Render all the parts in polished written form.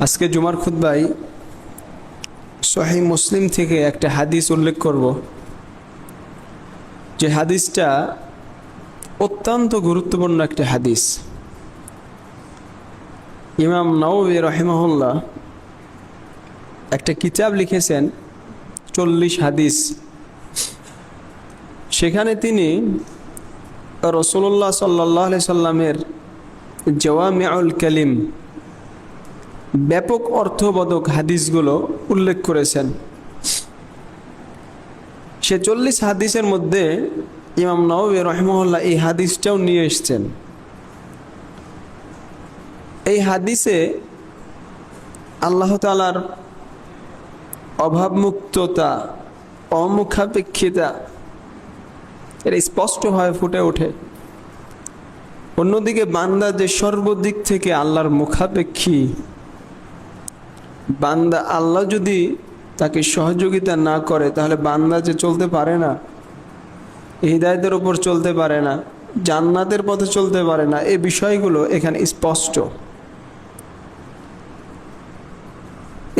আজকে জুমার খুতবায় সহিহ মুসলিম থেকে একটা হাদিস উল্লেখ করব, যে হাদিসটা অত্যন্ত গুরুত্বপূর্ণ একটা হাদিস। ইমাম নাওয়ী রাহিমাহুল্লাহ একটা কিতাব লিখেছেন 40 হাদিস। সেখানে তিনি রাসূলুল্লাহ সাল্লাল্লাহু আলাইহি সাল্লামের জাওয়ামিউল কালিম, ব্যাপক অর্থবোধক হাদিসগুলো উল্লেখ করেছেন। সে 40 হাদিসের মধ্যে ইমাম নাওয়ী রাহিমাহুল্লাহ এই হাদিসটাও নিয়ে এসেছেন। এই হাদিসে আল্লাহ তাআলার অভাবমুক্ততা, অমুখাপেক্ষিতা এর স্পষ্টভাবে ফুটে ওঠে। অন্যদিকে বান্দা যে সর্বদিক থেকে আল্লাহর মুখাপেক্ষী, বান্দা আল্লাহ যদি তাকে সহযোগিতা না করে তাহলে বান্দা যে চলতে পারে না, হিদায়াতের উপর চলতে পারে না, জান্নাতের পথে চলতে পারে না, এই বিষয়গুলো এখানে স্পষ্ট।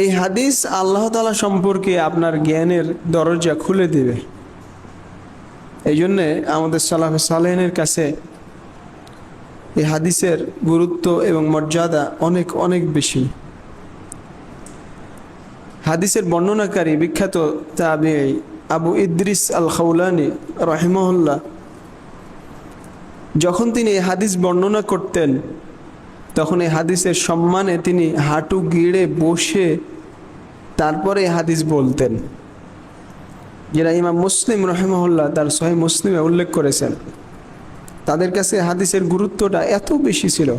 এই হাদিস আল্লাহ তাআলা সম্পর্কে আপনার জ্ঞানের দরজা খুলে দিবে। এই জন্যে আমাদের সালাফে সালেহিনের কাছে এই হাদিসের গুরুত্ব এবং মর্যাদা অনেক অনেক বেশি। হাদিসের বর্ণনাকারী বিখ্যাত তাবিঈ আবু ইদ্রিস আল খাওলানি রাহিমাহুল্লাহ, যখন তিনি এই হাদিস বর্ণনা করতেন তখন এই হাদিসের সম্মানে তিনি হাঁটু গেড়ে বসে তারপরে এই হাদিস বলতেন, যেটা ইমাম মুসলিম রাহিমাহুল্লাহ তার সহিহ মুসলিমে উল্লেখ করেছেন। তাদের কাছে হাদিসের গুরুত্বটা এত বেশি ছিল,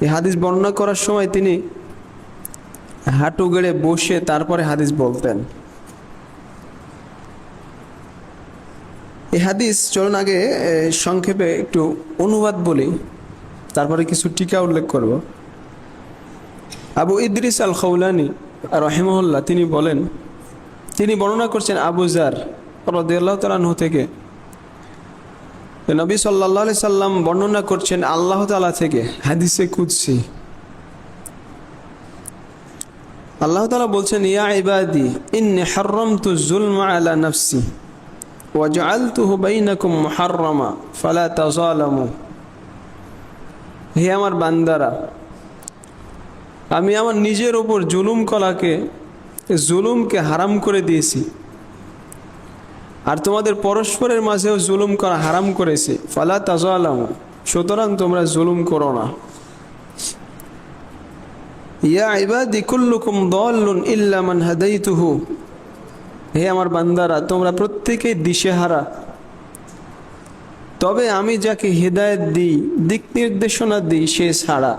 এই হাদিস বর্ণনা করার সময় তিনি হাঁটু গেড়ে বসে তারপরে হাদিস বলতেন। এই হাদিস চলুন আগে সংক্ষেপে একটু অনুবাদ বলি, তারপরে কিছু টিকা উল্লেখ করব। আবু ইদ্রিস আল খাওলানি রাহিমাহুল্লাহ তিনি বলেন, তিনি বর্ণনা করছেন আবু যার রাদিয়াল্লাহু তাআলা আনহু থেকে, নবী সাল্লাল্লাহু আলাইহি সাল্লাম বর্ণনা করছেন আল্লাহ তাআলা থেকে হাদিসে কুদসি। আল্লাহ তাআলা বলছেন, ইয়া ইবাদি ইন্নী হাররামতু যুলমা আলা নাফসি ওয়া জাআলতুহু বাইনাকুম মুহাররামা ফালা তাযালামু। হে আমার বান্দারা, আমি আমার নিজের ওপর জুলুমকে হারাম করে দিয়েছি, আর তোমাদের পরস্পরের মাঝেও জুলুম করা হারাম করেছি। ফালা তাযালামু, সুতরাং তোমরা জুলুম করো না। ইয়া ইবাদি কুল্লুকুম দাল্লুন ইল্লা মান হাদাইতুহু। হে আমার বান্দারা, তোমরা প্রত্যেকেই দিশেহারা, তবে আমি যাকে হিদায়াত দিই, দিক নির্দেশনা দিই, সে ছাড়া।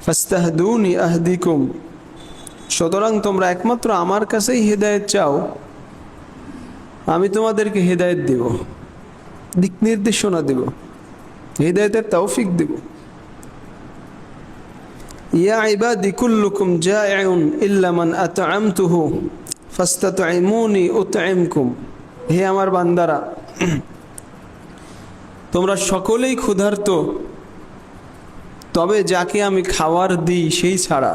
ফাস্তাহদুনি আহদিকুম, সুতরাং তোমরা একমাত্র আমার কাছেই হিদায়াত চাও, আমি তোমাদেরকে হিদায়াত দেব, দিক নির্দেশনা দেব, হিদায়াতের তৌফিক দেব। ইয়া ইবাদি কুল্লুকুম জাইউন ইল্লা মান আতআমতুহু ফাস্তাতঈমুনি উতঈমকুম। হে আমার বান্দারা, তোমরা সকলেই ক্ষুধার্ত, তবে যাকে আমি খাবার দিই সেই ছাড়া।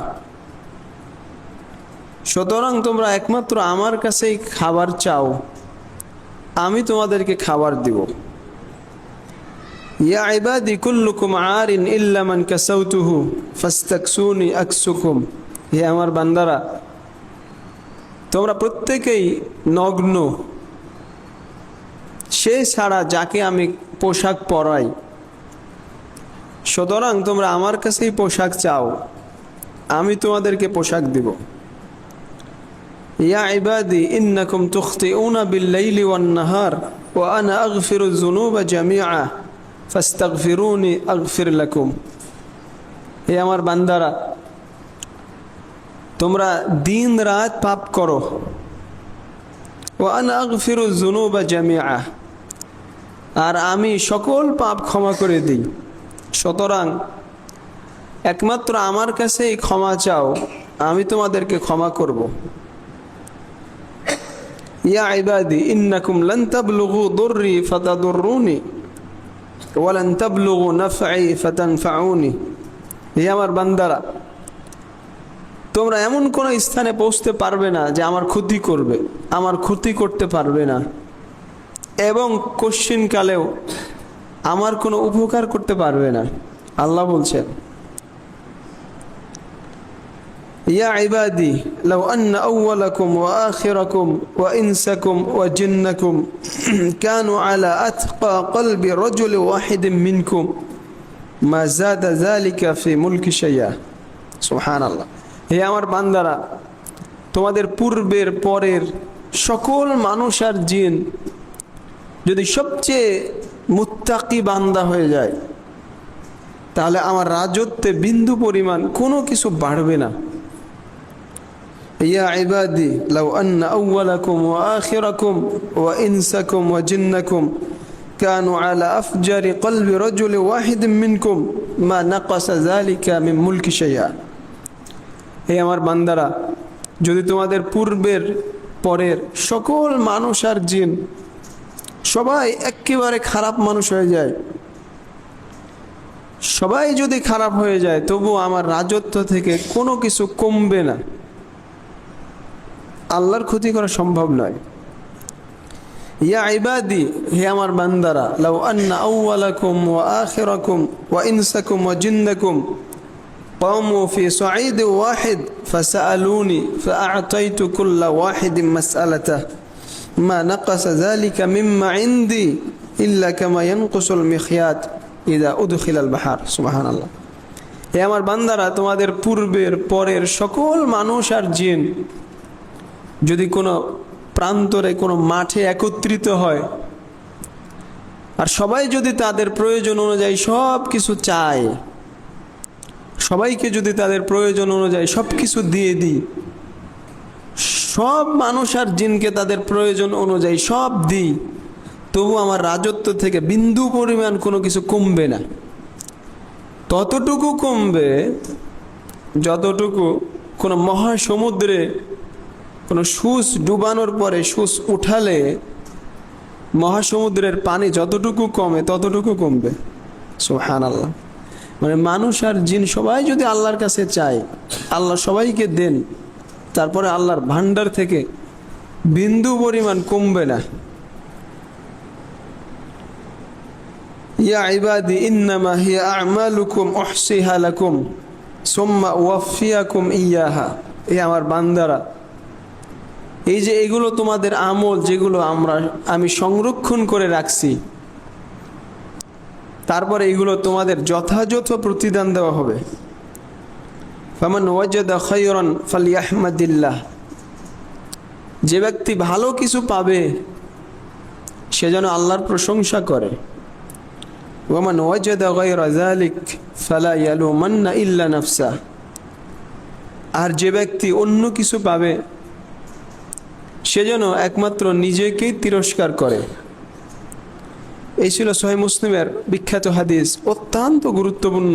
সুতরাং তোমরা একমাত্র আমার কাছেই খাবার চাও, আমি তোমাদেরকে খাবার দিব। ইয়া ইবাদি কুল্লুকুম আরিন ইল্লা মান কাসাউতুহু ফাস্তাকসুনি আকসুকুম। হে আমার বান্দারা, তোমরা প্রত্যেকেই নগ্ন, সে ছাড়া যাকে আমি পোশাক পরাই। সুতরাং তোমরা আমার কাছেই পোশাক চাও, আমি তোমাদেরকে পোশাক দিব। ইয়া ইবাদি ইন্নাকুম তুখতিউনা বিল-লাইলি ওয়ান-নাহার ওয়া আনা আগফিরুয যুনুবা জামিআ ফাস্তাগফিরুনি আগফির লাকুম। হে আমার বান্দারা, তোমরা দিন রাত পাপ করো, ওয়া আনা আগফিরুয যুনুবা জামিআ, আর আমি সকল পাপ ক্ষমা করে দিই। সুতরাং একমাত্র আমার কাছেই ক্ষমা চাও, আমি তোমাদেরকে ক্ষমা করব। ইয়া ইবাদি ইন্নাকুম লান তাবলুগু দুররি ফাতাদুররুনি ওয়া লান তাবলুগু নাফঈ ফাতানফাউনি। হে আমার বান্দারা, তোমরা এমন কোনো স্থানে পৌঁছতে পারবে না যে আমার ক্ষতি করবে, আমার ক্ষতি করতে পারবে না, এবং কশ্চিনকালেও আমার কোনো উপকার করতে পারবে না। আল্লাহ বলছেন, ইয়া ইবাদি লাউ আন্না আউওয়ালাকুম ওয়া আখিরাকুম ওয়া ইনসাকুম ওয়া জিন্নাকুম কানু আলা আতকা কলবি রাজুল ওয়াহিদিন মিনকুম মা যাদা যালিকা ফি মুলকি শাইআ। সুবহানাল্লাহ। হে আমার বান্দারা, তোমাদের পূর্বের পরের সকল মানুষ আর জিন যদি সবচেয়ে মুত্তাকি বান্দা হয়ে যায়, তাহলে আমার রাজত্বে বিন্দু পরিমাণ কোনো কিছু বাড়বে না। ইয়া ইবাদি লাউ আন্না আউওয়ালাকুম ওয়া আখিরাকুম ওয়া ইনসাকুম ওয়া জিন্নাকুম কানু আলা আফজারি কলবি রাজুল ওয়াহিদিন মিনকুম মা নাকাসা যালিকা মিন মুলকি শাইআ। হে আমার বান্দারা, যদি তোমাদের পূর্বের পরের সকল মানুষ আর জিন সবাই একেবারে খারাপ মানুষ হয়ে যায়, সবাই যদি খারাপ হয়ে যায়, তবু আমার রাজত্ব থেকে কোনো কিছু কমবে না, আল্লাহর ক্ষতি করা সম্ভব নয়। ইয়া ইবাদি, হে আমার বান্দারা, লাউ আন্না আউওয়ালাকুম ওয়া আখিরাকুম ওয়া ইনসাকুম ওয়া জিন্নাকুম قاموا في صعيد واحد فسألوني فأعطيت كل واحد مسألته ما نقص ذلك مما عندي إلا كما ينقص المخياط إذا أدخل البحر. سبحان الله. হে আমার বান্দারা, তোমাদের পূর্বের পরের সকল মানুষ আর জিন যদি কোনো প্রান্তরে কোনো মাঠে একত্রিত হয়, আর সবাই যদি তাদের প্রয়োজন অনুযায়ী সব কিছু চায়, সবাইকে যদি তাদের প্রয়োজন অনুযায়ী সব কিছু দিয়ে দিই, সব মানুষ আর জিনকে তাদের প্রয়োজন অনুযায়ী সব দিই, তবু আমার রাজত্ব থেকে বিন্দু পরিমাণ কোনো কিছু কমবে না। ততটুকু কমবে যতটুকু কোনো মহাসমুদ্রে কোনো সুচ ডুবানোর পরে সুচ উঠালে মহাসমুদ্রের পানি যতটুকু কমে ততটুকু কমবে। সুবহানাল্লাহ। মানে মানুষ আর জিন সবাই যদি আল্লাহর কাছে চায়, আল্লাহ সবাইকে দেন, তারপরে আল্লাহর ভান্ডার থেকে বিন্দু পরিমাণ কমবে না। ইয়া ইবাদি ইন্নামা হিয়া আমালুকুম উহসিহা লাকুম সুম্মা উওয়াফিয়াকুম ইয়াহা। এই আমার বান্দারা, এই যে এগুলো তোমাদের আমল, যেগুলো আমি সংরক্ষণ করে রাখছি, তারপরে এগুলো তোমাদের যথাযথ প্রতিদান দেওয়া হবে। ফামান ওয়াজাদা খায়রান ফালইহমাদিল্লাহ। যে ব্যক্তি ভালো কিছু পাবে সে যেন আল্লাহর প্রশংসা করে। ওয়ামান ওয়াজাদা গায়রা যালিক ফালা ইয়ালুমান্না ইল্লা নাফসা। আর যে ব্যক্তি অন্য কিছু পাবে সে যেন একমাত্র নিজেকেই তিরস্কার করে। এই ছিল সহিহ মুসলিমের বিখ্যাত হাদিস, অত্যন্ত গুরুত্বপূর্ণ।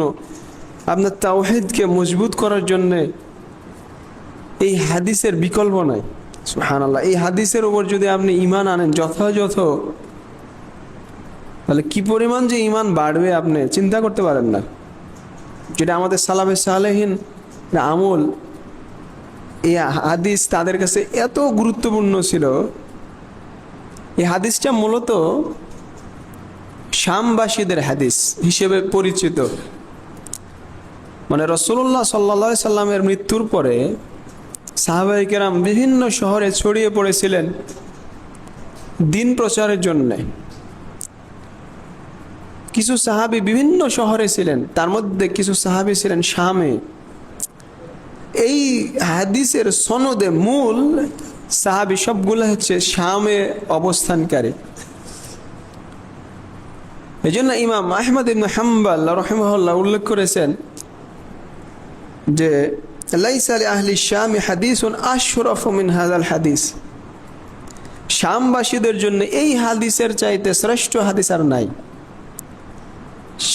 আপনার তাওহীদকে মজবুত করার জন্য এই হাদিসের বিকল্প নাই। সুবহানাল্লাহ। এই হাদিসের উপর যদি আপনি ঈমান আনেন যথাযথ, তাহলে কি পরিমাণ যে ঈমান বাড়বে আপনি চিন্তা করতে পারেন না। যেটা আমাদের সালাফে সালেহিন আমল, এই হাদিস তাদের কাছে এত গুরুত্বপূর্ণ ছিল। এই হাদিসটা মূলত শামবাসীদের হাদিস হিসেবে পরিচিত। মানে রাসূলুল্লাহ সাল্লাল্লাহু আলাইহি সাল্লামের মৃত্যুর পরে সাহাবায়ে কেরাম বিভিন্ন শহরে ছড়িয়ে পড়েছিলেন দিন প্রচারের জন্য। কিছু সাহাবী বিভিন্ন শহরে ছিলেন, তার মধ্যে কিছু সাহাবী ছিলেন শামে। এই হাদিসের সনদে মূল সাহাবী সবগুলো হচ্ছে শামে অবস্থানকারী। এই জন্য ইমাম আহমদ ইবনে হাম্বল রাহিমাহুল্লাহ উল্লেখ করেছেন যে লাইসা লি আহলি শাম হাদিসুন আশরাফু মিন হাযাল হাদিস। শামবাসীদের জন্য এই হাদিসের চাইতে শ্রেষ্ঠ হাদিস আর নাই।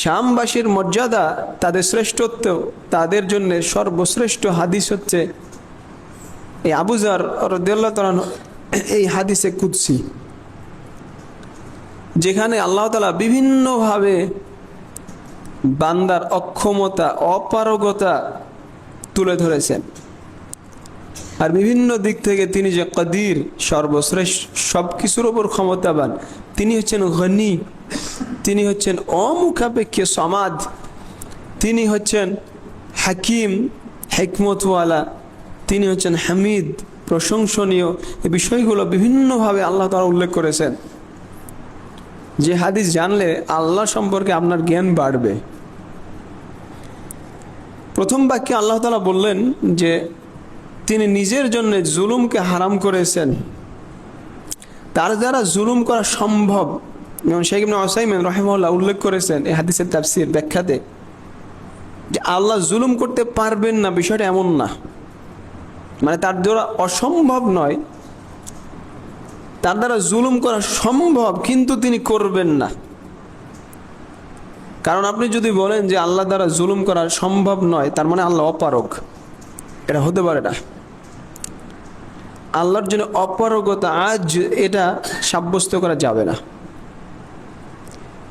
শামবাসীর মর্যাদা, তাদের শ্রেষ্ঠত্ব, তাদের জন্য সর্বশ্রেষ্ঠ হাদিস হচ্ছে এই আবু যার রাদিয়াল্লাহু তাআলা এই হাদিসে কুদসি, যেখানে আল্লাহ তাআলা বিভিন্নভাবে বান্দার অক্ষমতা, অপারগতা তুলে ধরেছেন। আর বিভিন্ন দিক থেকে তিনি যে কাদির, সর্বশ্রেষ্ঠ, সব কিছুর ওপর ক্ষমতাবান, তিনি হচ্ছেন গনি, তিনি হচ্ছেন অমুখাপেক্ষী সমাদ, তিনি হচ্ছেন হাকিম, হিকমতওয়ালা, তিনি হচ্ছেন হামিদ, প্রশংসনীয়। এই বিষয়গুলো বিভিন্নভাবে আল্লাহ তাআলা উল্লেখ করেছেন। যে হাদিস জানলে আল্লাহ সম্পর্কে আপনার জ্ঞান বাড়বে। প্রথম বাক্যে আল্লাহ তাআলা বললেন যে তিনি নিজের জন্য জুলুমকে হারাম করেছেন, তার দ্বারা জুলুম করা সম্ভব। যেমন শেখ ইবনে উসাইমিন রাহিমাহুল্লাহ উল্লেখ করেছেন এই হাদিসের তাফসীর ব্যাখ্যাতে যে আল্লাহ জুলুম করতে পারবেন না, বিষয়টা এমন না, মানে তার দ্বারা অসম্ভব নয়, তার দ্বারা জুলুম করা সম্ভব কিন্তু তিনি করবেন না। কারণ আপনি যদি বলেন যে আল্লাহ দ্বারা জুলুম করা সম্ভব নয়, তার মানে আল্লাহ অপারগ, এটা হতে পারে না। আল্লাহর জন্য অপারগতা আজ এটা সাব্যস্ত করা যাবে না।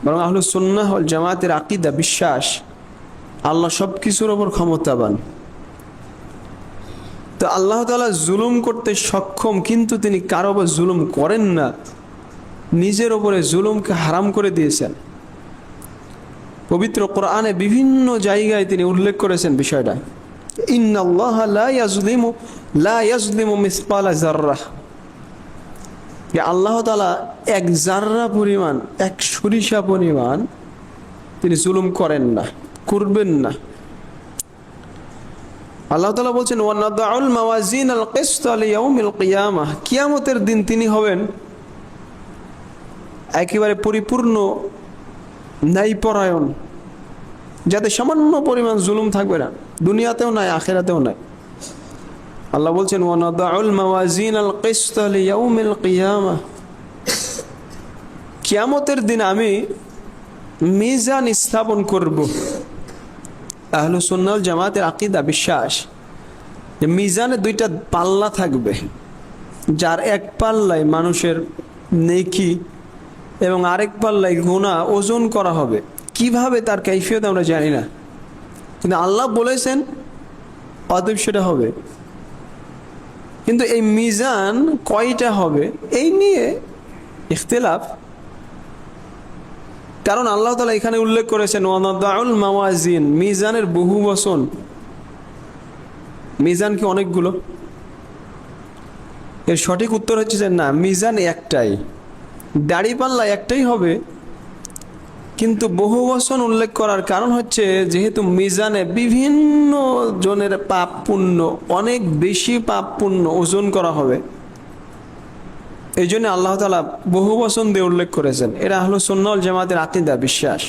বরং আহলুস সুন্নাহ ওয়াল জামাতের আকীদা, বিশ্বাস আল্লাহ সব কিছুর ওপর ক্ষমতাবান। তো আল্লাহ তাআলা জুলুম করতে সক্ষম, কিন্তু তিনি কারো ওপর জুলুম করেন না, নিজের ওপরে জুলুমকে হারাম করে দিয়েছেন। পবিত্র কোরআনে বিভিন্ন জায়গায় তিনি উল্লেখ করেছেন বিষয়টা, ইন্নাল্লাহা লা ইয়াজলিমু মিসকালা যাররাহ, যে আল্লাহ তাআলা এক জাররা পরিমাণ, এক সরিষা পরিমাণ তিনি জুলুম করেন না, করবেন না। আল্লাহ তাআলা বলছেন ওয়ানাদাউল মাওয়াজিনাল কিসতা লিয়াউমিল কিয়ামাহ, কিয়ামতের দিন তিনি হবেন একেবারে পরিপূর্ণ ন্যায়পরায়ণ, যাতে সামান্য পরিমাণ জুলুম থাকবে না, দুনিয়াতেও নাই আখিরাতেও নাই। আল্লাহ বলছেন ওয়ানাদাউল মাওয়াজিনাল কিসতা লিয়াউমিল কিয়ামাহ, কিয়ামতের দিন আমি মিজান স্থাপন করব। আহলুস সুন্নাহ ওয়াল জামাতের আকীদা, বিশ্বাস যে মিজানে দুইটা পাল্লা থাকবে, যার এক পাল্লায় মানুষের নেকি এবং আরেক পাল্লায় গুনাহ ওজন করা হবে। কিভাবে তার কাইফিয়ত আমরা জানি না, কিন্তু আল্লাহ বলেছেন অতএব সেটা হবে। কিন্তু এই মিজান কয়টা হবে এই নিয়ে ইখতিলাফ, কারণ আল্লাহ তাআলা এখানে উল্লেখ করেছেন ওয়ানাদাউল মাওয়াজিন, মিজানের বহু বচন। মিজান কি অনেকগুলো? এর সঠিক উত্তর হচ্ছে যে না, মিজান একটাই, দাড়িপাল্লা একটাই হবে, কিন্তু বহু বচন উল্লেখ করার কারণ হচ্ছে যেহেতু মিজানে বিভিন্ন জনের পাপ পুণ্য, অনেক বেশি পাপ পুণ্য ওজন করা হবে, এই জন্য আল্লাহ তাআলা বহু বচন দিয়ে উল্লেখ করেছেন। এরা আহলুস সুন্নাহ ওয়াল জামাতের আকীদা, বিশ্বাস।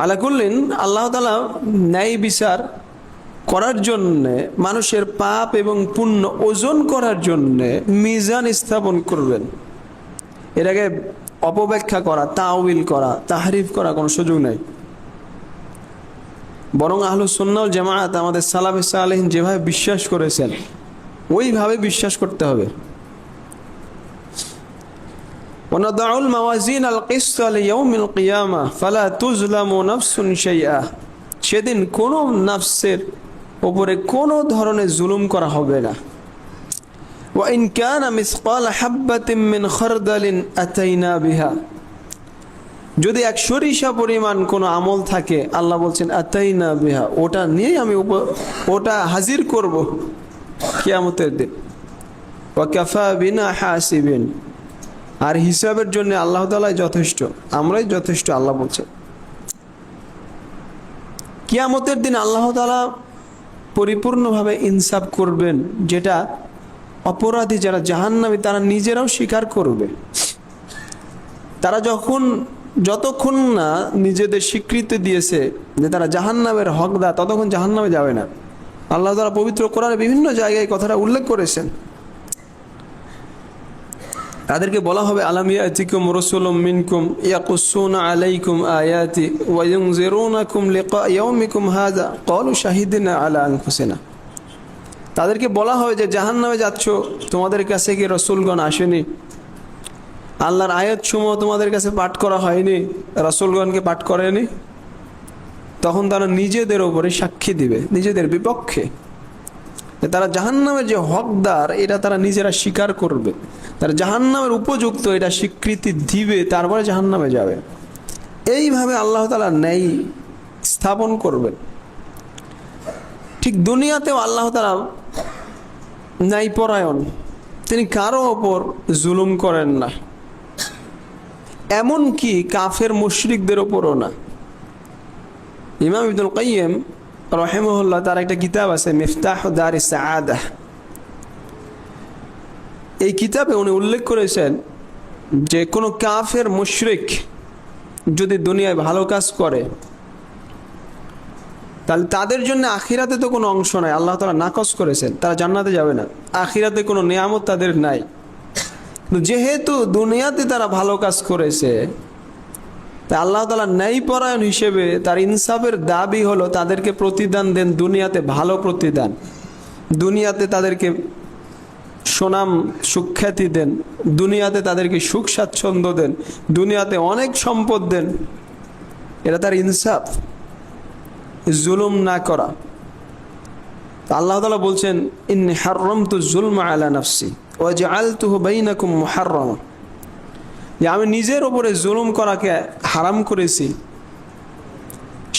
আলা কুল্লিন আল্লাহ তাআলা ন্যায় বিচার করার জন্যে, মানুষের পাপ এবং পুণ্য ওজন করার জন্যে মিজান স্থাপন করবেন। এর আগে অপব্যাখ্যা করা, তাওয়িল করা, তাহরিফ করা কোনো সুযোগ নেই। বরং আহলুস সুন্নাহ ওয়াল জামাত আমাদের সালাফে সালেহিন যেভাবে বিশ্বাস করেছেন ওইভাবে বিশ্বাস করতে হবে। ওয়ানাদাউল মাওয়াজিনাল কিসতা লিয়াউমিল কিয়ামাহ ফালা তুজলামু নাফসুন শাইআ, সেদিন কোনো নাফসের উপরে কোনো ধরনের জুলুম করা হবে না। ওয়া ইন কানা মিসকালা হাববাতিন মিন খারদালিন আতাইনা বিহা, যদি এক সরিষা পরিমাণ কোনো আমল থাকে, আল্লাহ বলছেন আতাইনা বিহা, ওটা নিয়েই আমি ওটা হাজির করব কিয়ামতের দিন। ওয়া কাফা বিনা হাসিবিন, আর হিসাবের জন্য আল্লাহ তাআলাই যথেষ্ট, আমরাই যথেষ্ট। আল্লাহ বলছেন কিয়ামতের দিন আল্লাহ তাআলা পরিপূর্ণভাবে ইনসাফ করবেন, যেটা অপরাধী যারা জাহান্নামী তারা নিজেরাও স্বীকার করবে। তারা যতক্ষণ না নিজেদের স্বীকৃতি দিয়েছে যে তারা জাহান্নামের হকদার, ততক্ষণ জাহান্নামে যাবে না। আল্লাহ তাআলা পবিত্র কোরআনে বিভিন্ন জায়গায় কথাটা উল্লেখ করেছেন। তাদেরকে বলা হবে আলাম ইয়াতিকুম রাসূলুম মিনকুম ইয়াকুসুনা আলাইকুম আয়াতি ওয়া ইউনজিরুনাকুম লিকা ইয়াউমিকুম হাযা ক্বালু শাহিদনা আলা আনফুসিনা। তাদেরকে বলা হয় যে জাহান্নামে যাচ্ছ, তোমাদের কাছে কি রাসূলগণ আসেনি? আল্লাহর আয়াতসমূহ তোমাদের কাছে পাঠ করা হয়নি? রাসূলগণকে পাঠ করেনি? তখন তারা নিজেদের উপরে সাক্ষী দিবে, নিজেদের বিপক্ষে। তারা জাহান্নামের যে হকদার এটা তারা নিজেরা স্বীকার করবে, তারা জাহান্নামের উপযুক্ত এটা স্বীকৃতি দিবে, তারপরে জাহান্নামে যাবে। এইভাবে আল্লাহ তাআলা ন্যায় স্থাপন করবেন। ঠিক দুনিয়াতেও আল্লাহ তাআলা ন্যায়পরায়ণ, তিনি কারো ওপর জুলুম করেন না, এমন কি কাফের মুশরিকদের ওপরও না। ইমাম ইবনুল কাইয়্যিম রাহিমাহুল্লাহ তার একটা কিতাব আছে মিফতাহ দারিস সাআদাহ, এই কিতাবে উনি উল্লেখ করেছেন যে কোনো কাফের মুশরিক যদি দুনিয়ায় ভালো কাজ করে তাহলে তাদের জন্য আখিরাতে তো কোনো অংশ নাই, আল্লাহ তাআলা নাকচ করেছেন, তারা জান্নাতে যাবে না, আখিরাতে কোনো নিয়ামত তাদের নাই। যেহেতু দুনিয়াতে তারা ভালো কাজ করেছে, তাই আল্লাহ তাআলা ন্যায়পরায়ণ হিসেবে তার ইনসাফের দাবি হলো তাদেরকে প্রতিদান দেন দুনিয়াতে, ভালো প্রতিদান, দুনিয়াতে তাদেরকে সুনাম সুখ্যাতি দেন, দুনিয়াতে তাদেরকে সুখ স্বাচ্ছন্দ্য দেন, দুনিয়াতে অনেক সম্পদ দেন। এটা তার ইনসাফ, জুলুম না করা। আল্লাহ তাআলা বলছেন ইন্নী হাররামতু যুলমা আলা নাফসি ওয়া জাআলতুহু বাইনাকুম মুহাররামা, যে আমি নিজের উপরে জুলুম করাকে হারাম করেছি,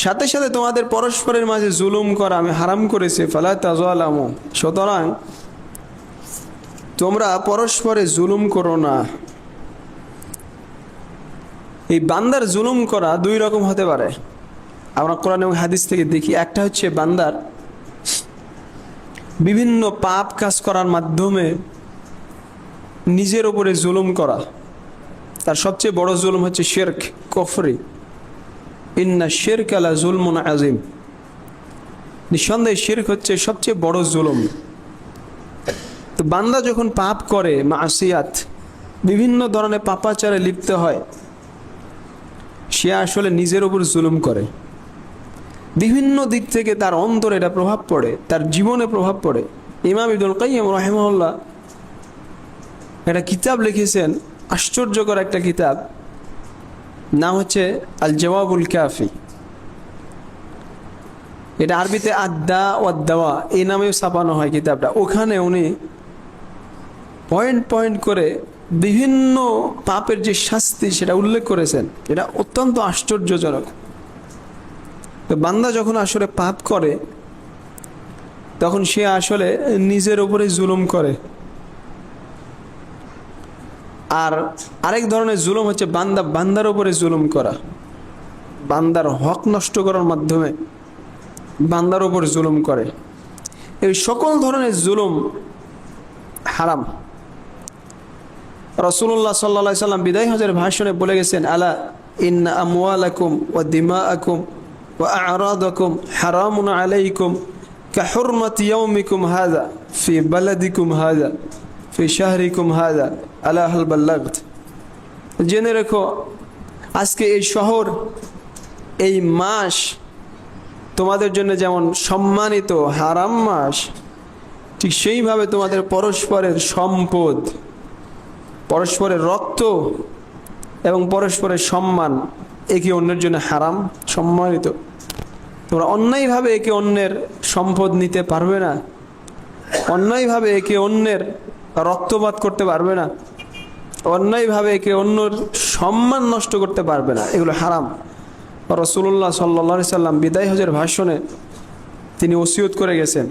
সাথে সাথে তোমাদের পরস্পরের মাঝে জুলুম করা আমি হারাম করেছি। ফালা তাযালামু, সুতরাং তোমরা পরস্পরে জুলুম করো না। এই বান্দার জুলুম করা দুই রকম হতে পারে, আমরা কোরআন এবং হাদিস থেকে দেখি। একটা হচ্ছে বান্দার বিভিন্ন পাপ কাজ করার মাধ্যমে নিজের উপরে জুলুম করা, তার সবচেয়ে বড় জুলুম হচ্ছে শিরক কুফরি, ইন্না শিরকা লা যুলমুন আযীম, নিঃসন্দেহে শিরক হচ্ছে সবচেয়ে বড় জুলুম। তো বান্দা যখন পাপ করে, মাসিয়াত, বিভিন্ন ধরনের পাপাচারে লিপ্ত হয়, সে আসলে নিজের উপর জুলুম করে। বিভিন্ন দিক থেকে তার অন্তরে এটা প্রভাব পড়ে, তার জীবনে প্রভাব পড়ে। ইমাম ইবনুল কাইয়্যিম রাহিমাহুল্লাহ একটা কিতাব লিখেছেন, আশ্চর্যকর একটা কিতাব, নাম হচ্ছে আল জওয়াবুল কাফি। এটা আরবিতে আদ্দা ওয়াদ দাওয়া এই নামেও ছাপানো হয় কিতাবটা। ওখানে উনি পয়েন্ট পয়েন্ট করে বিভিন্ন পাপের যে শাস্তি সেটা উল্লেখ করেছেন। এটা অত্যন্ত আশ্চর্যজনক। তো বান্দা যখন আসলে পাপ করে তখন সে আসলে নিজের উপরে জুলুম করে। আর আরেক ধরনের জুলুম হচ্ছে বান্দার উপরে জুলুম করা, বান্দার হক নষ্ট করার মাধ্যমে বান্দার উপরে জুলুম করে। এই সকল ধরনের জুলুম হারাম। রাসূলুল্লাহ সাল্লাল্লাহু আলাইহি সাল্লাম বিদায় হজের ভাষণে বলে গেছেন, আলা ইন্না আমওয়ালাকুম ওয়া দিমাআকুম ওয়া আ'রাদাকুম হারামুন আলাইকুম কাহুরমাতি ইয়াউমিকুম হাযা ফি বালাদিকুম হাযা ফি শাহরিকুম হাযা আলা হাল বাল্লাগত। জেনে রেখো, আজকে এই শহর, এই মাস তোমাদের জন্য যেমন সম্মানিত হারাম মাস, ঠিক সেইভাবে তোমাদের পরস্পরের সম্পদ, পরস্পরের রক্ত এবং পরস্পরের সম্মান একে অন্যের জন্য হারাম, সম্মানিত। তোমরা অন্যায়ভাবে একে অন্যের সম্পদ নিতে পারবে না, অন্যায়ভাবে একে অন্যের রক্তপাত করতে পারবে না, অন্যায়ভাবে একে অন্যর সম্মান নষ্ট করতে পারবে না, এগুলো হারাম। রাসূলুল্লাহ সাল্লাল্লাহু আলাইহি সাল্লাম বিদায় হজের ভাষণে তিনি ওসিয়ত করে গেছেন।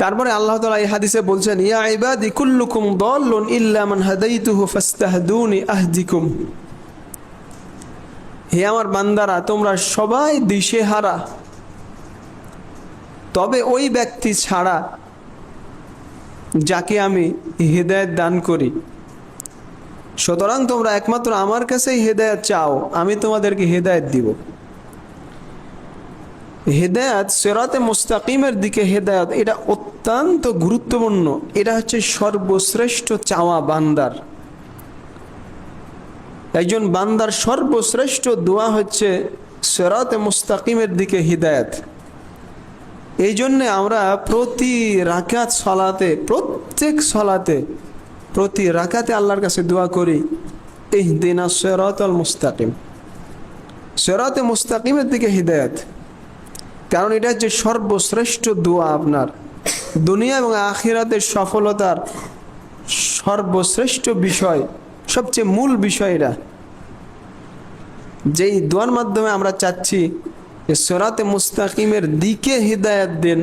তারপরে আল্লাহ তাআলা এই হাদিসে বলছেন, ইয়া ইবাদি কুল্লুকুম দাল্লুন ইল্লা মান হাদাইতুহু ফাস্তাহদুনি আহদিকুম। হে আমার বান্দারা, তোমরা সবাই দিশেহারা, তবে ওই ব্যক্তি ছাড়া যাকে আমি হেদায়েত দান করি। সুতরাং তোমরা একমাত্র আমার কাছেই হেদায়েত চাও, আমি তোমাদেরকে হেদায়েত দিব। হেদায়েত, সিরাতে মুস্তাকিমের দিকে হেদায়েত, এটা অত্যন্ত গুরুত্বপূর্ণ। এটা হচ্ছে সর্বশ্রেষ্ঠ চাওয়া বান্দার। একজন বান্দার সর্বশ্রেষ্ঠ দোয়া হচ্ছে সিরাতে মুস্তাকিমের দিকে হিদায়াত। এই জন্যে আমরা প্রতি রাকাত সালাতে, প্রত্যেক সালাতে, প্রতি রাকাতে আল্লাহর কাছে দোয়া করি, ইহদিনাস সিরাতাল মুস্তাকিম, সিরাতে মুস্তাকিমের দিকে হিদায়াত। কারণ এটা হচ্ছে সর্বশ্রেষ্ঠ দোয়া। আপনার দুনিয়া এবং আখিরাতের সফলতার সর্বশ্রেষ্ঠ বিষয়, সবচেয়ে মূল বিষয় এটা। যেই দোয়ার মাধ্যমে আমরা চাচ্ছি যে সিরাতে মুস্তাকিমের দিকে হিদায়াত দেন,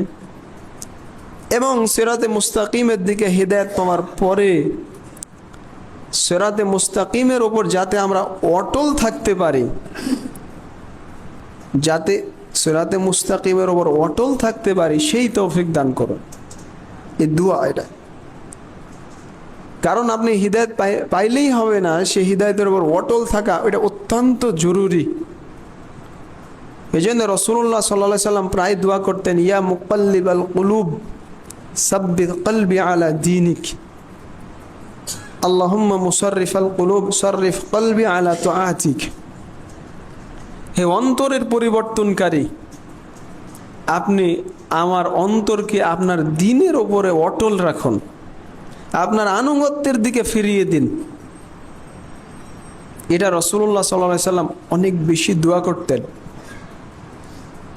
এবং সিরাতে মুস্তাকিমের দিকে হিদায়াত পাওয়ার পরে সিরাতে মুস্তাকিমের ওপর যাতে আমরা অটল থাকতে পারি, যাতে সিরাতে মুস্তাকিমের ওপর অটল থাকতে পারি, সেই তৌফিক দান করুন। এই দোয়া এটা। কারণ আপনি হিদায়াত পাইলেই হবে না, সেই হিদায়াতের ওপর অটল থাকা এটা অত্যন্ত জরুরি। এই জন্য রাসূলুল্লাহ সাল্লাল্লাহু আলাইহি সাল্লাম প্রায় দোয়া করতেন, ইয়া মুকাল্লিবাল কুলুব সাব্বিত কলবি আলা দীনিক, আল্লাহুম্মা মুসাররিফাল কুলুব সাররিফ কলবি আলা তুআতিক। হে অন্তরের পরিবর্তনকারী, আপনি আমার অন্তরকে আপনার দ্বীনের ওপরে অটল রাখুন, আপনার আনুগত্যের দিকে ফিরিয়ে দিন। এটা রাসূলুল্লাহ সাল্লাল্লাহু আলাইহি সাল্লাম অনেক বেশি দোয়া করতেন।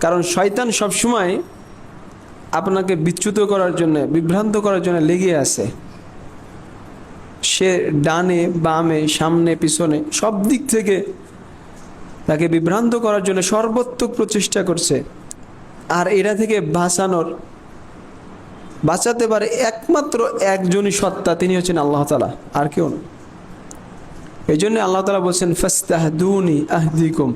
কারণ শয়তান সবসময় আপনাকে বিচ্যুত করার জন্য, বিভ্রান্ত করার জন্য লেগে আছে। সে ডানে বামে সামনে পিছনে সব দিক থেকে তাকে বিভ্রান্ত করার জন্য সর্বোত্তক প্রচেষ্টা করছে। আর এটা থেকে বাঁচাতে পারে একমাত্র একজনই সত্তা, তিনি হচ্ছেন আল্লাহ তাআলা, আর কেউ না। এই জন্য আল্লাহ তাআলা বলছেন, ফাস্তাহদুনি আহদিকুম,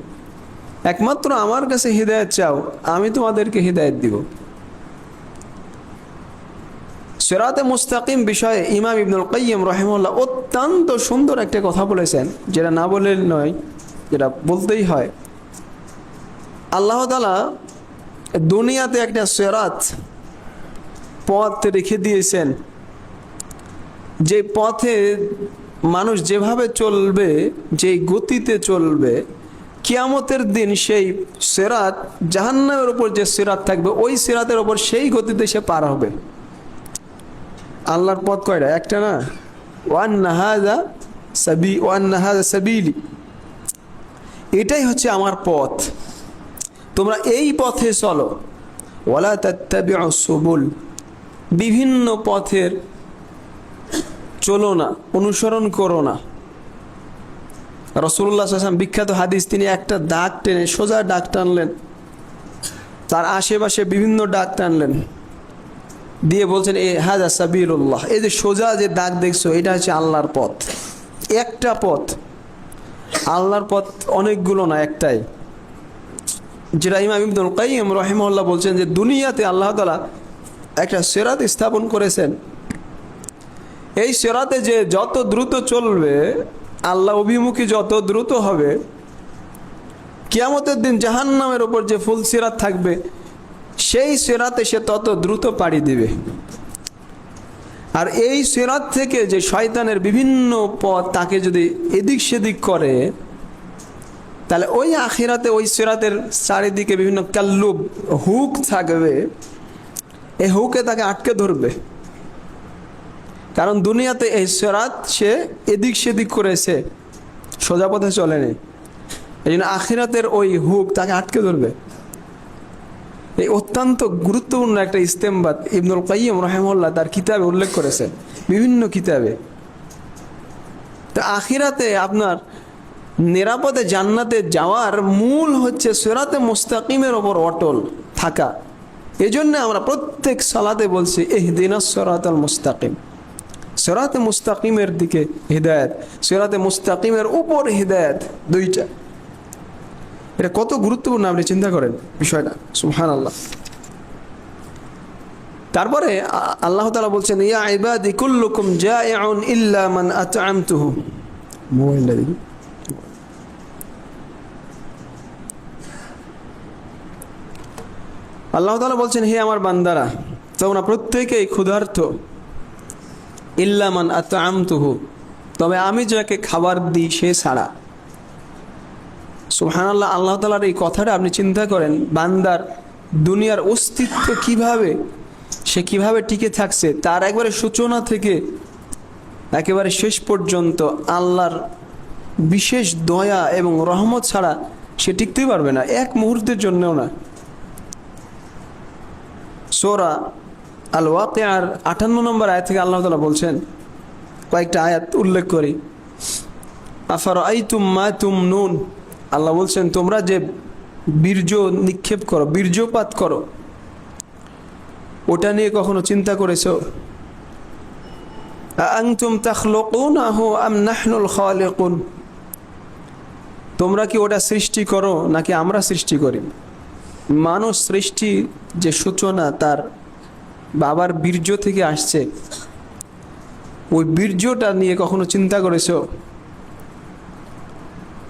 একমাত্র আমার কাছে হিদায়াত চাও, আমি তোমাদেরকে হিদায়াত দিব। সিরাতে মুস্তাকিম বিষয়ে ইমাম ইবনুল কাইয়্যিম রাহিমাহুল্লাহ অত্যন্ত সুন্দর একটা কথা বলেছেন, যেটা না বলে নয়, যেটা বলতেই হয়। আল্লাহ তাআলা দুনিয়াতে একটা সিরাত পথ রেখে দিয়েছেন, যে পথে মানুষ যেভাবে চলবে, যেই গতিতে চলবে, কিয়ামতের দিন সেই সিরাত, জাহান্নামের উপর যে সিরাত থাকবে, ওই সিরাতের উপর সেই গতিতে সে পার হবে। আল্লাহর পথ কয়টা? একটা না। ওয়ান্না হাযা সাবিলি, এটাই হচ্ছে আমার পথ, তোমরা এই পথে চলো। ওয়ালা তাত্তাবিউস সুবুল, বিভিন্ন পথের চলো না, অনুসরণ করো না। রাসূলুল্লাহ সাল্লাল্লাহু আলাইহি ওয়াসাল্লাম বিখ্যাত হাদিস, তিনি একটা দাগ টেনে সোজা দাগ টানলেন, তার আশেপাশে বিভিন্ন দাগ টানলেন, দিয়ে বলছেন, এ হাযা সাবিলুল্লাহ, এই যে সোজা যে দাগ দেখছো, এটা হচ্ছে আল্লাহর পথ। একটা পথ, আল্লাহর পথ অনেকগুলো না, একটাই। যেটা ইমাম ইবনুল কাইয়্যিম রাহিমাহুল্লাহ বলছেন যে দুনিয়াতে আল্লাহ তাআলা একটা সিরাত স্থাপন করেছেন। এই সিরাতে যে যত দ্রুত চলবে, আল্লাহ অভিমুখী যত দ্রুত হবে, কিয়ামতের দিন জাহান্নামের উপর যে ফুল সিরাত থাকবে, সেই সিরাতে সে তত দ্রুত পাড়ি দিবে। আর এই সিরাত থেকে যে শয়তানের বিভিন্ন পথ তাকে যদি এদিক সেদিক করে, তাহলে ওই আখিরাতে ওই সিরাতের চারিদিকে বিভিন্ন কাল্লুব, হুক থাকবে, এই হুকে তাকে আটকে ধরবে। কারণ দুনিয়াতে এই সিরাত সে এদিক সেদিক করেছে, সোজা পথে চলেনি, এই জন্য আখিরাতের ওই হুক তাকে আটকে ধরবে। এই অত্যন্ত গুরুত্বপূর্ণ একটা ইস্তেমবাদ ইবনুল কাইয়্যিম রাহিমাহুল্লাহ তার কিতাবে উল্লেখ করেছেন, বিভিন্ন কিতাবে। তো আখিরাতে আপনার নিরাপদে জান্নাতে যাওয়ার মূল হচ্ছে সিরাতে মুস্তাকিমের ওপর অটল থাকা। এই জন্য আমরা প্রত্যেক সালাতে বলছি, ইহদিনাস সিরাতাল মুস্তাকিম, সিরাতে মুস্তাকিমের দিকে হিদায়াত, সিরাতে মুস্তাকিমের উপর হিদায়াত, দুইটা। এটা কত গুরুত্বপূর্ণ আপনি চিন্তা করেন বিষয়টা, সুবহানাল্লাহ। তারপরে আল্লাহ তাআলা বলছেন, ইয়া ইবাদি কুল্লুকুম জাইউন ইল্লা মান আত'আমতুহু। আল্লাহ তাআলা বলছেন, হে আমার বান্দারা, তোমরা প্রত্যেকেই ক্ষুধার্ত, ইল্লা মান আত'আমতুহু, তবে আমি যাকে খাবার দিই সে ছাড়া। সুবহানাল্লাহ। আল্লাহ তাআলার এই কথাটা আপনি চিন্তা করেন, বান্দার দুনিয়ার অস্তিত্ব কিভাবে, সে কিভাবে টিকে থাকছে, তার একবারে সূচনা থেকে একেবারে শেষ পর্যন্ত আল্লাহর বিশেষ দয়া এবং রহমত ছাড়া সে টিকতেই পারবে না, এক মুহূর্তের জন্যও না। সূরা আল ওয়াকিয়ার 58 নম্বর আয়াত থেকে আল্লাহ তাআলা বলছেন, কয়েকটা আয়াত উল্লেখ করি। আফারাআইতুম মা তুমনুন, আল্লাহ বলছেন তোমরা যে বীর্য নিক্ষেপ করো, বীর্যপাত করো, ওটা নিয়ে কখনো চিন্তা করেছো? আনতুম তাখলুকুনাহু আম নাহনুল খালিকুন, তোমরা কি ওটা সৃষ্টি করো নাকি আমরা সৃষ্টি করি? মানুষ সৃষ্টি যে সূচনা তার বাবার বীর্য থেকে আসছে, ওই বীর্যটা নিয়ে কখনো চিন্তা করেছো?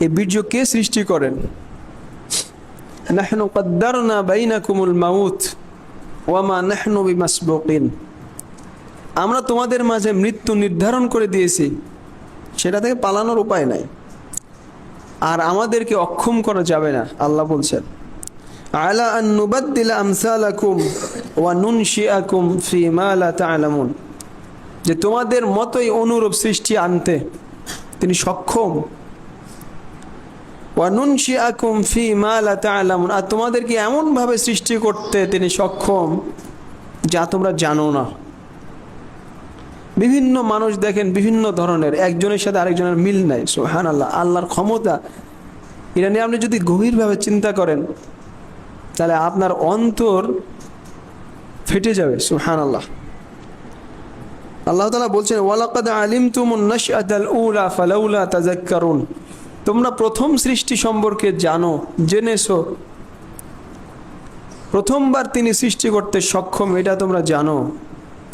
এই বীর্য কে সৃষ্টি করেন? নাহনু কদ্দারনা বাইনাকুমুল মাউত ওয়া মা নাহনু বিমাসবুকিন, আমরা তোমাদের মাঝে মৃত্যু নির্ধারণ করে দিয়েছি, সেটা থেকে পালানোর উপায় নাই, আর আমাদেরকে অক্ষম করা যাবে না। আল্লাহ বলছেন, আলা আন নুবাদদিলা আমসালাকুম ওয়া নুনশিআকুম ফি মা লা তা'লামুন, যে তোমাদের মতোই অনুরূপ সৃষ্টি আনতে তিনি সক্ষম। ওয়া নুনশিআকুম ফি মা লা তা'লামুন, আর তোমাদেরকে এমনভাবে সৃষ্টি করতে তিনি সক্ষম যা তোমরা জানো না। বিভিন্ন মানুষ দেখেন বিভিন্ন ধরনের, একজনের সাথে আরেকজনের মিল নাই। সুবহানাল্লাহ, আল্লাহর ক্ষমতা এটা নিয়ে আপনি যদি গভীরভাবে চিন্তা করেন তাহলে আপনার অন্তর ফেটে যাবে। সুবহানাল্লাহ, আল্লাহ তাআলা বলছেন, ওয়ালাকাদ আলিমতুমুন নাশআতাল উলা ফালাউলা তাযাক্কারুন, তোমরা প্রথম সৃষ্টি সম্পর্কে জানো, জেনেছো, প্রথমবার তিনি সৃষ্টি করতে সক্ষম এটা তোমরা জানো,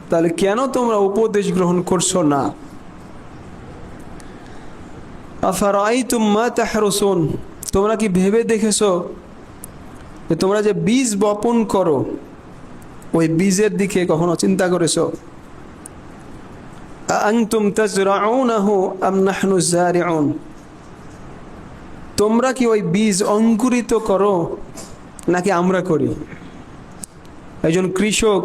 তাহলে কেন তোমরা উপদেশ গ্রহণ করছো না? আফারাআইতুম মা তাহরুসুন, তোমরা কি ভেবে দেখেছো যে তোমরা যে বীজ বপন করো ওই বীজের দিকে কখনো চিন্তা করেছো? আনতুম তাজরাউনাহু আম নাহনু যারিউন, তোমরা কি ওই বীজ অঙ্কুরিত করো নাকি আমরা করি? একজন কৃষক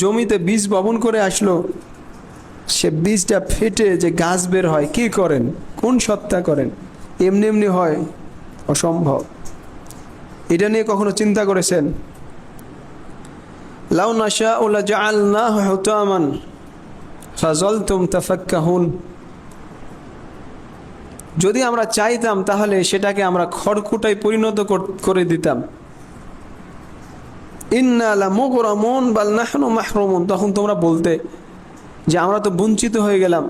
জমিতে বীজ বপন করে আসলো, সে বীজটা ফেটে যে গাছ বের হয়, কি করেন? কোন সত্তা করেন? এমনি এমনি হয়? অসম্ভব। এটা নিয়ে কখনো চিন্তা করেছেন? লাউ নাশাউ লাজআলনাহু হুতামান ফাযালতুম তাফাক্কাহুন, যদি আমরা চাইতাম তাহলে সেটাকে আমরা খড়কুটায় পরিণত করে দিতাম। ইন্না লামুগরামুন বাল নাহনু মাহরুমুন, তখন তোমরা বলতে যে আমরা তো বঞ্চিত হয়ে গেলাম,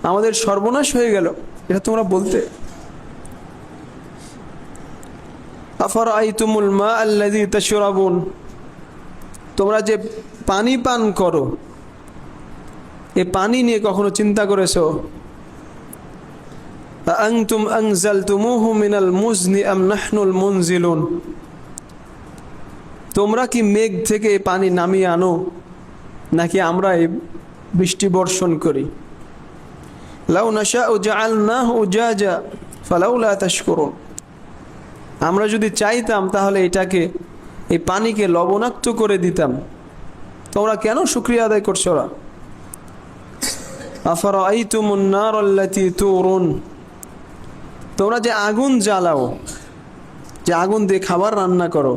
আমাদের সর্বনাশ হয়ে গেল, এটা তোমরা বলতে। আফারাআইতুমুল মা আল্লাযী তাশরাবুন, তোমরা যে পানি পান করো এই পানি নিয়ে কখনো চিন্তা করেছো? আনতুম আনজালতুমুহু মিনাল মুজনি আম নাহনুল মুনজিলুন, তোমরা কি মেঘ থেকে পানি নামিয়ে আনো নাকি আমরা এই বৃষ্টি বর্ষণ করি? লাউ নাশাউ জাআলনাহু উজাজা ফালাউলা তাশকুরুন, আমরা যদি চাইতাম তাহলে এটাকে, এই পানিকে লবণাক্ত করে দিতাম, তোমরা কেন শুকরিয়া আদায় করছো না? আফারাআইতুমুন নার আল্লাতী তুরুন, তোমরা যে আগুন জ্বালাও, যে আগুন দিয়ে খাবার রান্না করো,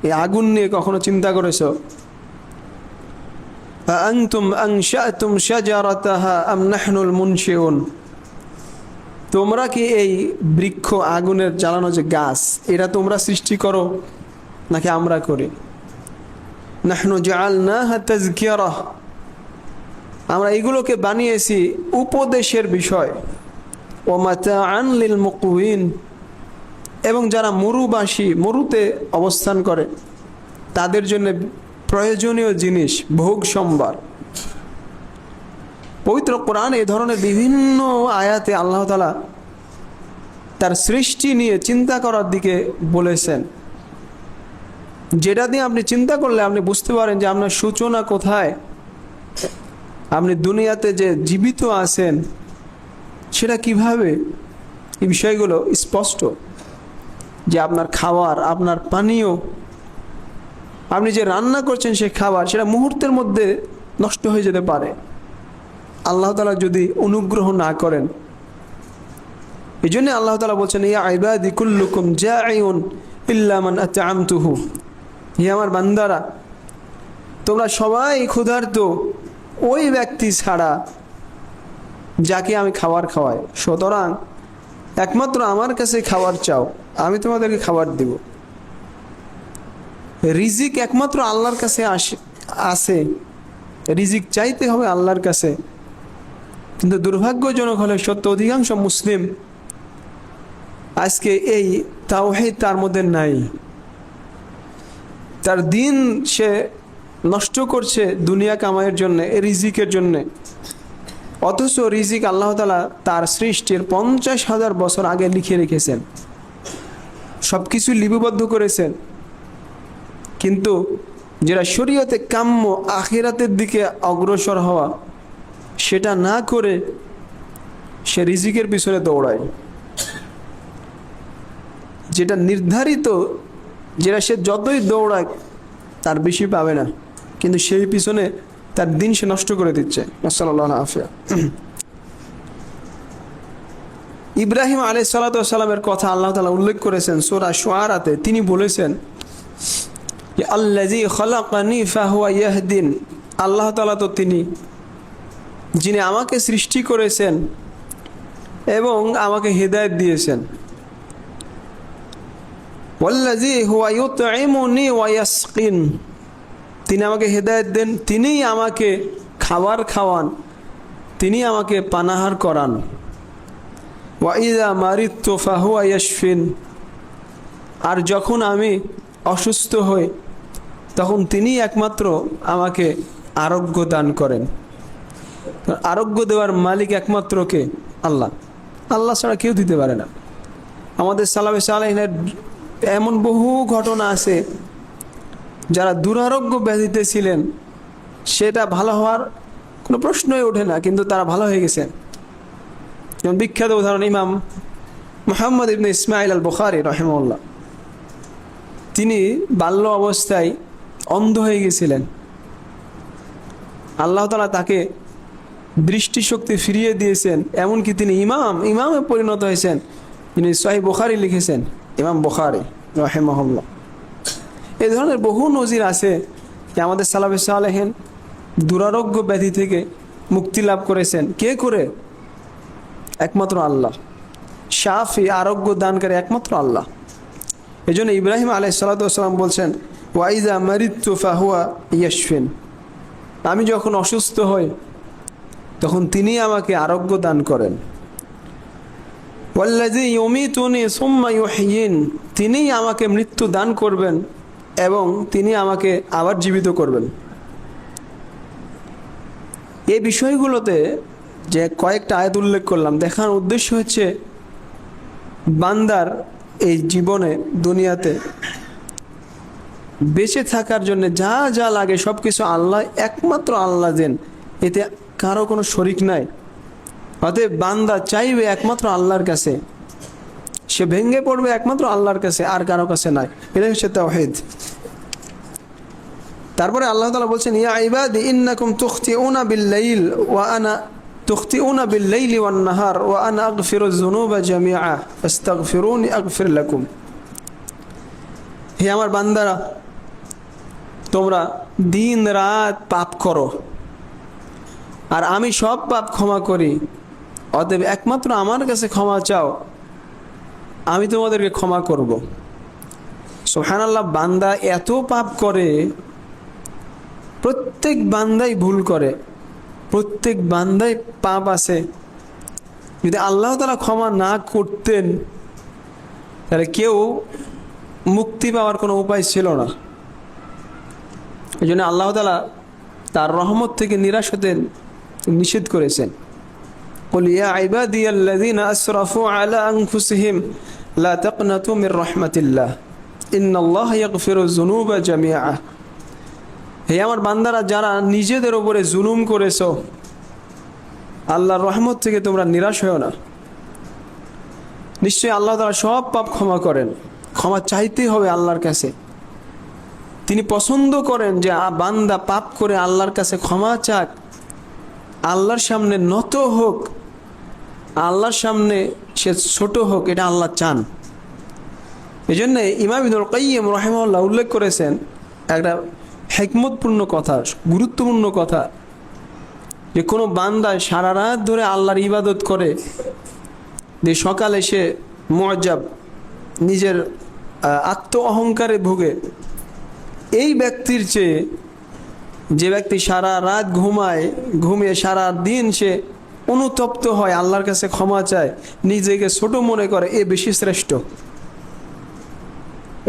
এই আগুন নিয়ে কখনো চিন্তা করেছো? আনতুম আনশাতুম শাজারাতাহা আম নাহনুল মুনশিউন, তোমরা কি এই বৃক্ষ আগুনের জ্বালানো যে গাছ এটা তোমরা সৃষ্টি করো নাকি আমরা করি? নাহনু জাআলনাহা তাযকিরা, আমরা এগুলোকে বানিয়েছি উপদেশের বিষয়। ওয়া মাতাআন লিল মুকউইন, এবং যারা মরুবাসী, মরুতে অবস্থান করে তাদের জন্য প্রয়োজনীয় জিনিস, ভোগ সম্ভার। পবিত্র কোরআন এই ধরনের বিভিন্ন আয়াতে আল্লাহ তাআলা তার সৃষ্টি নিয়ে চিন্তা করার দিকে বলেছেন, যেটা দিয়ে আপনি চিন্তা করলে আপনি বুঝতে পারেন যে আপনার সূচনা কোথায়, আপনি দুনিয়াতে যে জীবিত আছেন সেটা কিভাবে। এই বিষয়গুলো স্পষ্ট, যে আপনার খাবার, আপনার পানীয়, আপনি যে রান্না করছেন সেই খাবার, সেটা মুহূর্তের মধ্যে নষ্ট হয়ে যেতে পারে আল্লাহ তাআলা যদি অনুগ্রহ না করেন। এই জন্য আল্লাহ তাআলা বলছেন, ইয়া ইবাদি কুল্লুকুম জাঈউন ইল্লা মান আতআমতুহু, হে আমার বান্দারা তোমরা সবাই ক্ষুধার্ত ওই ব্যক্তি ছাড়া যাকে আমি খাবার খাওয়াই, সুতরাং একমাত্র আমার কাছে খাবার চাও, আমি তোমাদেরকে খাবার দিব। রিজিক একমাত্র আল্লাহর কাছে আসে, রিজিক চাইতে হবে আল্লাহর কাছে। কিন্তু দুর্ভাগ্যজনক হলে সত্য অধিকাংশ মুসলিম আজকে এই তাওহীদ তার মধ্যে নাই, তার দিন সে নষ্ট করছে দুনিয়া কামাইয়ের জন্য, রিজিকের জন্যে। অথচ রিজিক আল্লাহ তাআলা তার সৃষ্টির 50,000 বছর আগে লিখে রেখেছেন, সব কিছু লিপিবদ্ধ করেছেন। কিন্তু যেটা শরীয়তে কাম্য আখিরাতের দিকে অগ্রসর হওয়া, সেটা না করে সে রিজিকের পিছনে দৌড়ায়। যেটা নির্ধারিত, যেটা সে যতই দৌড়ায় তার বেশি পাবে না, কিন্তু সেই পিছনে তার দিন সে নষ্ট করে দিচ্ছে। নাসাল্লাহু আফিয়া। ইব্রাহিম আলাইহিস সালাতু ওয়াস সালামের কথা আল্লাহ তাআলা উল্লেখ করেছেন সূরা শুআরাতে। তিনি বলেছেন যে আল্লাযী খালাকানি ফাহুয়া ইয়াহদিন, আল্লাহ তাআলা তো তিনি যিনি আমাকে সৃষ্টি করেছেন এবং আমাকে হিদায়াত দিয়েছেন। ওয়াল্লাযী হুয়া ইউতঈমুনি ওয়া ইয়াসকিন, তিনি আমাকে হিদায়াত দেন, তিনিই আমাকে খাবার খাওয়ান, তিনি আমাকে পানাহার করান। ওয়া ইযা মারিদতু ফাহুয়া ইয়াশফিন, আর যখন আমি অসুস্থ হই তখন তিনি একমাত্র আমাকে আরোগ্য দান করেন। আরোগ্য দেওয়ার মালিক একমাত্র কে? আল্লাহ। আল্লাহ ছাড়া কেউ দিতে পারে না। আমাদের সালাফে সালেহিনের এমন বহু ঘটনা আছে যারা দুরারোগ্য ব্যাধিতে ছিলেন, সেটা ভালো হওয়ার কোনো প্রশ্নই ওঠে না, কিন্তু তারা ভালো হয়ে গেছেন। যেমন বিখ্যাত উদাহরণ ইমাম মুহাম্মদ ইবনে ইসমাইল আল বুখারী রাহিমাহুল্লাহ। তিনি বাল্য অবস্থায় অন্ধ হয়ে গেছিলেন। আল্লাহ তাআলা তাকে দৃষ্টিশক্তি ফিরিয়ে দিয়েছেন, এমনকি তিনি ইমামে পরিণত হয়েছেন। তিনি সহিহ বুখারী লিখেছেন, ইমাম বুখারী রাহিমাহুল্লাহ। এই ধরনের বহু নজির আছে যে আমাদের সালাফে সালেহিন দুরারোগ্য ব্যাধি থেকে মুক্তি লাভ করেছেন। কে করে? একমাত্র আল্লাহ। শাফি, আরোগ্য দানকারী একমাত্র আল্লাহ। এই জন্য ইব্রাহিম আলাইহিস সালাতু ওয়াস সালাম বলছেন ওয়া ইযা মারিদতু ফাহুয়া ইয়াশফিন, আমি যখন অসুস্থ হই তখন তিনি আমাকে আরোগ্য দান করেন। ওয়াল্লাযী ইউমিতুনি সুম্মা ইউহয়িন, তিনি আমাকে মৃত্যু দান করবেন এবং তিনি আমাকে আবার জীবিত করবেন। এই বিষয়গুলোতে যে কয়েকটা আয়াত উল্লেখ করলাম, দেখার উদ্দেশ্য হচ্ছে বান্দার এই জীবনে দুনিয়াতে বেঁচে থাকার জন্য যা যা লাগে সব কিছু আল্লাহ, একমাত্র আল্লাহ দেন, এতে কারো কোনো শরিক নাই। অতএব বান্দা চাইবে একমাত্র আল্লাহর কাছে, সে ভেঙে পড়বে একমাত্র আল্লাহর কাছে, আর কারো কাছে নাই। এটাই হচ্ছে তাওহীদ। তারপরে আল্লাহ তাআলা বলছেন ইয়া ইবাদি ইন্নাকুম তুখতিউনা বিল-লাইল ওয়া আনা তুখতিউনা বিল-লাইলি ওয়ান-নাহার ওয়া আনা আগফিরুয যুনুবা জামিআ ফাস্তাগফিরুনি আগফির লাকুম। হে আমার বান্দারা, তোমরা দিন রাত পাপ করো আর আমি সব পাপ ক্ষমা করি, অতএব একমাত্র আমার কাছে ক্ষমা চাও, আমি তোমাদেরকে ক্ষমা করব। সুবহানাল্লাহ। বান্দা এত পাপ করে, প্রত্যেক বান্দাই ভুল করে, প্রত্যেক বান্দাই পাপ আছে। যদি আল্লাহ তাআলা ক্ষমা না করতেন তাহলে কেউ মুক্তি পাওয়ার কোনো উপায় ছিল না। এই জন্য আল্লাহ তাআলা তার রহমত থেকে নিরাশ হতে নিষেধ করেছেন। কুল ইয়া ইবাদিয়াল্লাযীনা আসরাফু আলা আনফুসিহিম লা তাকনাতু মির রাহমাতিল্লাহ ইন্নাল্লাহা ইয়াগফিরুয যুনুবা জামিআ। হে আমার বান্দারা, যারা নিজেদের উপরে জুলুম করেছো, আল্লাহর রহমত থেকে তোমরা নিরাশ হও না। নিশ্চয়ই আল্লাহ তাআলা সব পাপ ক্ষমা করেন। ক্ষমা চাইতেই হবে আল্লাহর কাছে। তিনি পছন্দ করেন যে বান্দা পাপ করে আল্লাহর কাছে ক্ষমা চাক, আল্লাহর সামনে নত হোক, আল্লাহর সামনে সে ছোট হোক, এটা আল্লাহ চান। এই জন্য ইমাম ইবনুল কাইয়্যিম রাহিমাহুল্লাহ উল্লেখ করেছেন একটা হিকমতপূর্ণ কথা, গুরুত্বপূর্ণ কথা, যে কোনো বান্দায় সারা রাত ধরে আল্লাহর ইবাদত করে, যে সকালে সে মুআজ্জাব, নিজের আত্ম অহংকারে ভোগে, এই ব্যক্তির চেয়ে যে ব্যক্তি সারা রাত ঘুমিয়ে সারা দিন সে অনুতপ্ত হয়, আল্লাহর কাছে ক্ষমা চায়, নিজেকে ছোট মনে করে, এ বেশি শ্রেষ্ঠ।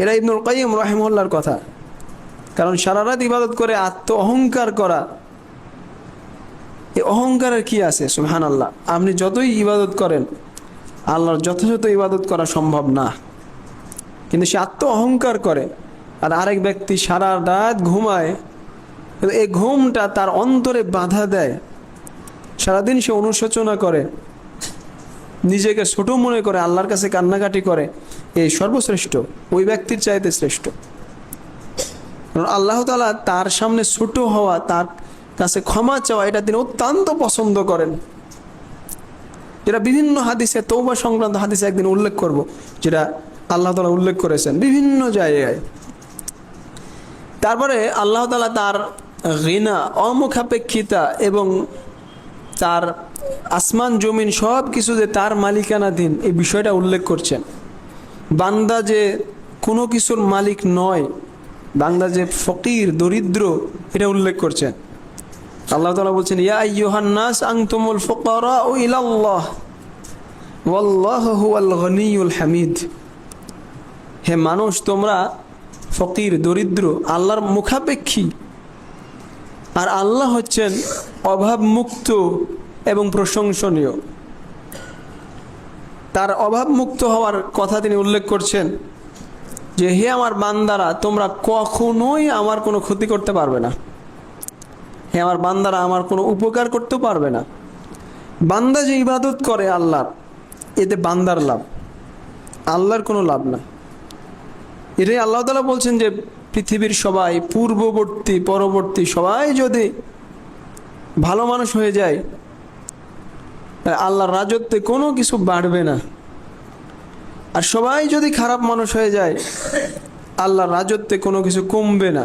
এরা ইবনুল কাইয়্যিম রাহিমাহুল্লাহর কথা। কারণ সারা রাত ইবাদত করে আত্ম অহংকার করা, এই অহংকারের কি আছে? সুবহানাল্লাহ, আপনি যতই ইবাদত করেন আল্লাহর যথাযথ ইবাদত করা সম্ভব না, কিন্তু সে আত্ম অহংকার করে। আর আরেক ব্যক্তি সারা রাত ঘুমায়, এই ঘুমটা তার অন্তরে বাধা দেয়, সারাদিন সে অনুশোচনা করে, নিজেকে ছোট মনে করে, আল্লাহর কাছে কান্নাকাটি করে, এই সর্বশ্রেষ্ঠ, ওই ব্যক্তির চাইতে শ্রেষ্ঠ। কারণ আল্লাহ তাআলা তার সামনে ছোট হওয়া, তার কাছে ক্ষমা চাওয়া, এটা তিনি অত্যন্ত পছন্দ করেন। যেটা বিভিন্ন হাদিসে, তওবা সংক্রান্ত হাদিসে একদিন উল্লেখ করব, যেটা আল্লাহ তাআলা উল্লেখ করেছেন বিভিন্ন জায়গায়। তারপরে আল্লাহ তাআলা তার গিনা, অমুখাপেক্ষিতা এবং তার আসমান জমিন সব কিছু যে তার মালিকানাধীন, এই বিষয়টা উল্লেখ করছেন। বান্দা যে কোনো কিছুর মালিক নয়, বান্দা যে ফকির, দরিদ্র, এটা উল্লেখ করছেন। আল্লাহ তাআলা বলছেন, ইয়া আইয়ুহান নাস আনতুমুল ফুকারাউ ইলাল্লাহ ওয়াল্লাহু হুয়াল গনিয়ুল হামিদ। হে মানুষ, তোমরা ফকির, দরিদ্র, আল্লাহর মুখাপেক্ষী, আর আল্লাহ হচ্ছেন অভাবমুক্ত এবং প্রশংসনীয়। তার অভাবমুক্ত হওয়ার কথা তিনি উল্লেখ করছেন যে, হে আমার বান্দারা, তোমরা কখনোই আমার কোনো ক্ষতি করতে পারবে না, হে আমার বান্দারা আমার কোনো উপকার করতে পারবে না। বান্দা যে ইবাদত করে আল্লাহর, এতে বান্দার লাভ, আল্লাহর কোনো লাভ না। এটাই আল্লাহ তাআলা বলছেন যে পৃথিবীর সবাই, পূর্ববর্তী পরবর্তী সবাই যদি ভালো মানুষ হয়ে যায়, আল্লাহর রাজত্বে কোনো কিছু বাড়বে না। আর সবাই যদি খারাপ মানুষ হয়ে যায়, আল্লাহর রাজত্বে কোনো কিছু কমবে না।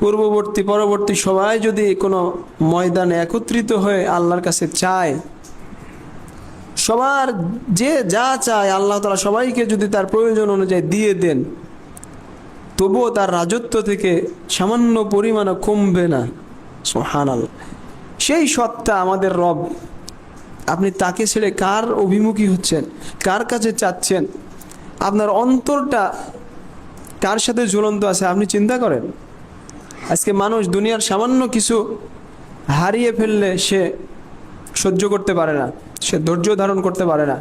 পূর্ববর্তী পরবর্তী সবাই যদি কোনো ময়দানে একত্রিত হয়ে আল্লাহর কাছে চায়, সবার যে যা চায় আল্লাহ তাআলা সবাইকে যদি তার প্রয়োজন অনুযায়ী দিয়ে দেন, তবুও তার রাজত্ব থেকে সামান্য পরিমাণও কমবে না। সুবহানাল্লাহ, সেই সত্তা আমাদের রব। আপনি তাকে ছেড়ে কার অভিমুখী হচ্ছেন, কার কাছে চাচ্ছেন, আপনার অন্তরটা কার সাথে ঝুলন্ত আছে আপনি চিন্তা করেন। আজকে মানুষ দুনিয়ার সামান্য কিছু হারিয়ে ফেললে সে সহ্য করতে পারে না, সে ধৈর্য ধারণ করতে পারে না।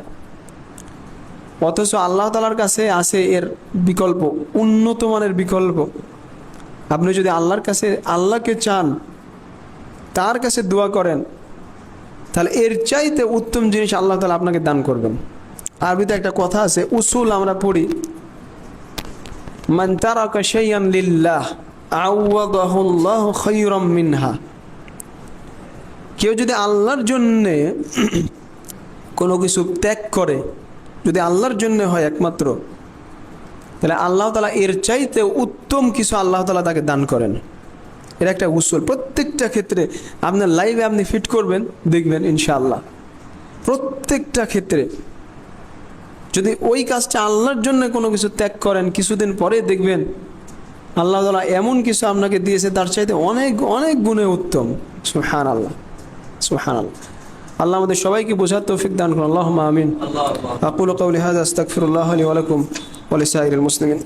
অথচ আল্লাহ তাআলার কাছে আছে এর বিকল্প, উন্নত মানের বিকল্প। আপনি যদি আল্লাহর কাছে, আল্লাহকে চান, তার কাছে দোয়া করেন, তাহলে এর চাইতে উত্তম জিনিস আল্লাহ তাআলা আপনাকে দান করবেন। আরবিতে একটা কথা আছে, উসুল আমরা পড়ি, মান তারাকা শাইআন লিল্লাহ আওয়াদাহুল্লাহু খায়রাম মিনহা। কেউ যদি আল্লাহর জন্যে কোনো কিছু ত্যাগ করে, যদি আল্লাহর জন্য হয় একমাত্র, তাহলে আল্লাহ তাআলা এর চাইতে উত্তম কিছু আল্লাহ তাআলা তাকে দান করেন। এর একটা উসুল প্রত্যেকটা ক্ষেত্রে আপনার লাইফে আপনি ফিট করবেন, দেখবেন ইনশাআল্লাহ প্রত্যেকটা ক্ষেত্রে যদি ওই কাজটা আল্লাহর জন্য কোনো কিছু ত্যাগ করেন, কিছুদিন পরে দেখবেন আল্লাহ তাআলা এমন কিছু আপনাকে দিয়েছে তার চাইতে অনেক অনেক গুণে উত্তম। সুবহানাল্লাহ, সুবহানাল্লাহ। আল্লাহ আমাদের সবাইকে বোঝার তৌফিক দান করুন। আল্লাহুম্মা আমিন। আকুলু কাওলি হাযা আস্তাগফিরুল্লাহ লি ওয়া লাকুম ওয়া লিসাইরিল মুসলিমিন।